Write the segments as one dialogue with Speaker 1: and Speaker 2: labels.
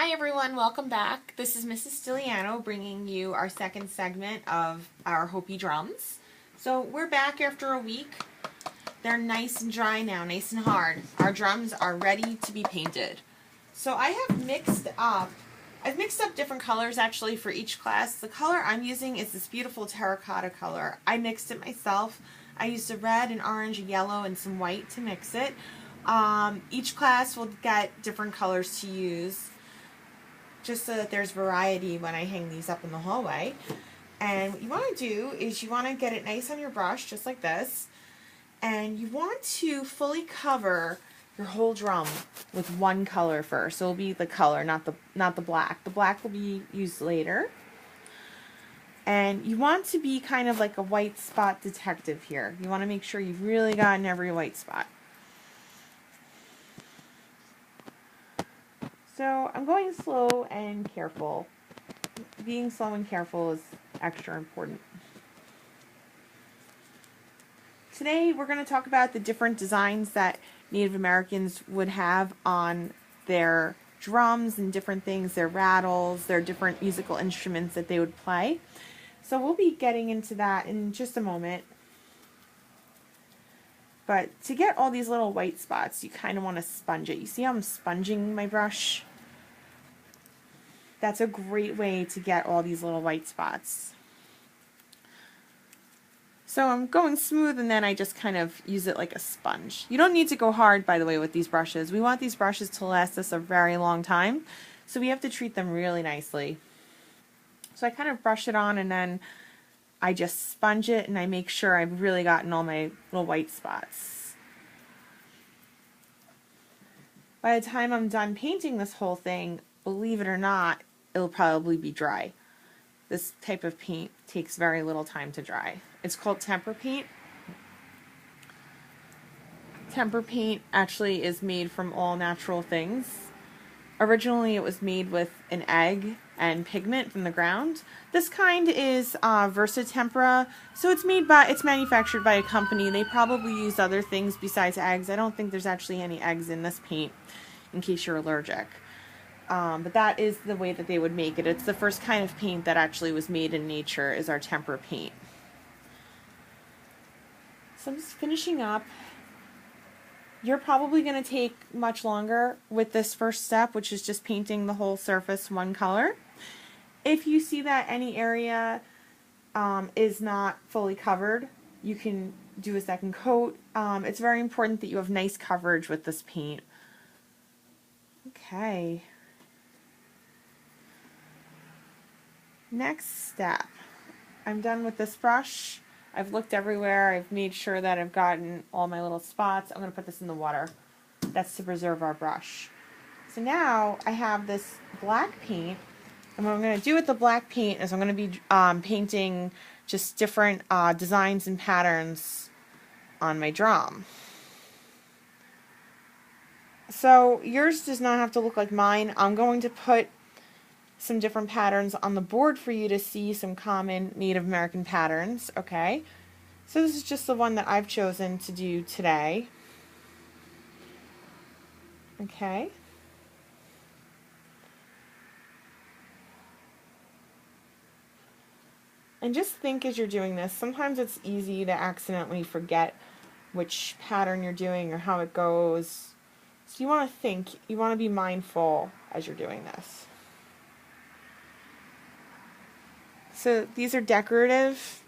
Speaker 1: Hi everyone, welcome back. This is Mrs. Stiliano bringing you our second segment of our Hopi drums. So we're back after a week. They're nice and dry now, nice and hard. Our drums are ready to be painted. So I've mixed up different colors actually for each class. The color I'm using is this beautiful terracotta color. I mixed it myself. I used a red, an orange, a yellow, and some white to mix it. Each class will get different colors to use, just so that there's variety when I hang these up in the hallway. And what you want to do is you want to get it nice on your brush, just like this, and you want to fully cover your whole drum with one color first. So it'll be the color, not the black. The black will be used later. And you want to be kind of like a white spot detective here. You want to make sure you've really gotten every white spot. So I'm going slow and careful. Being slow and careful is extra important. Today we're going to talk about the different designs that Native Americans would have on their drums and different things, their rattles, their different musical instruments that they would play. So we'll be getting into that in just a moment. But to get all these little white spots, you kind of want to sponge it. You see how I'm sponging my brush? That's a great way to get all these little white spots. So I'm going smooth, and then I just kind of use it like a sponge. You don't need to go hard, by the way, with these brushes. We want these brushes to last us a very long time, so we have to treat them really nicely. So I kind of brush it on, and then I just sponge it, and I make sure I've really gotten all my little white spots. By the time I'm done painting this whole thing, believe it or not, it'll probably be dry. This type of paint takes very little time to dry. It's called tempera paint. Tempera paint actually is made from all natural things. Originally it was made with an egg and pigment from the ground. This kind is Versatempera, so it's manufactured by a company. They probably use other things besides eggs. I don't think there's actually any eggs in this paint, in case you're allergic. But that is the way that they would make it. It's the first kind of paint that actually was made in nature, is our tempera paint. So I'm just finishing up. You're probably going to take much longer with this first step, which is just painting the whole surface one color. If you see that any area is not fully covered, you can do a second coat. It's very important that you have nice coverage with this paint. Okay. Next step. I'm done with this brush. I've looked everywhere. I've made sure that I've gotten all my little spots. I'm going to put this in the water. That's to preserve our brush. So now I have this black paint. And what I'm going to do with the black paint is I'm going to be painting just different designs and patterns on my drum. So yours does not have to look like mine. I'm going to put some different patterns on the board for you to see some common Native American patterns, okay? So this is just the one that I've chosen to do today. Okay. And just think as you're doing this, sometimes it's easy to accidentally forget which pattern you're doing or how it goes. So you want to think, you want to be mindful as you're doing this. So these are decorative.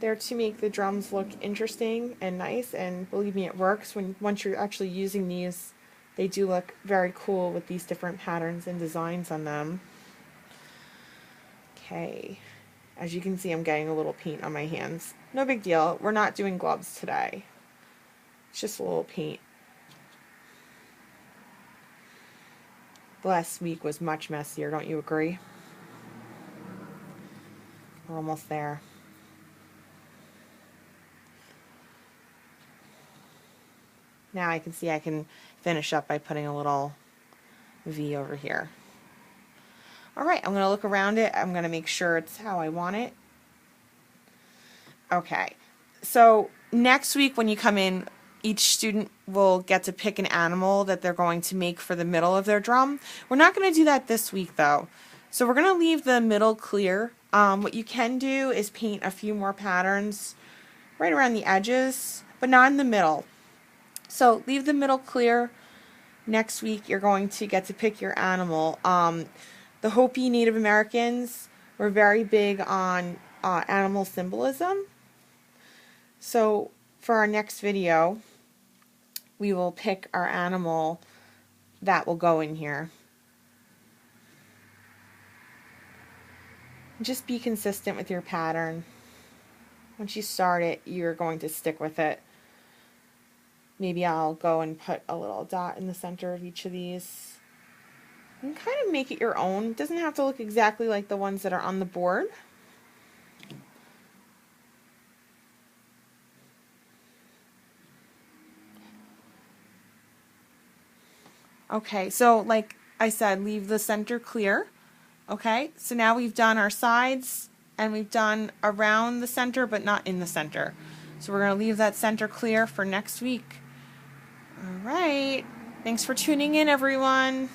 Speaker 1: They're to make the drums look interesting and nice, and believe me, it works. Once you're actually using these, they do look very cool with these different patterns and designs on them. Okay, as you can see, I'm getting a little paint on my hands. No big deal. We're not doing gloves today. It's just a little paint. The last week was much messier, don't you agree? We're almost there. Now I can see I can finish up by putting a little V over here. Alright, I'm going to look around it. I'm going to make sure it's how I want it. Okay, so next week when you come in, each student will get to pick an animal that they're going to make for the middle of their drum. We're not going to do that this week though. So we're going to leave the middle clear. What you can do is paint a few more patterns right around the edges, but not in the middle. So leave the middle clear. Next week you're going to get to pick your animal. The Hopi Native Americans were very big on animal symbolism. So for our next video, we will pick our animal that will go in here. Just be consistent with your pattern. Once you start it, you're going to stick with it. Maybe I'll go and put a little dot in the center of each of these. And kind of make it your own. It doesn't have to look exactly like the ones that are on the board. Okay, so like I said, leave the center clear. Okay, so now we've done our sides and we've done around the center but not in the center. So we're going to leave that center clear for next week. All right, thanks for tuning in, everyone.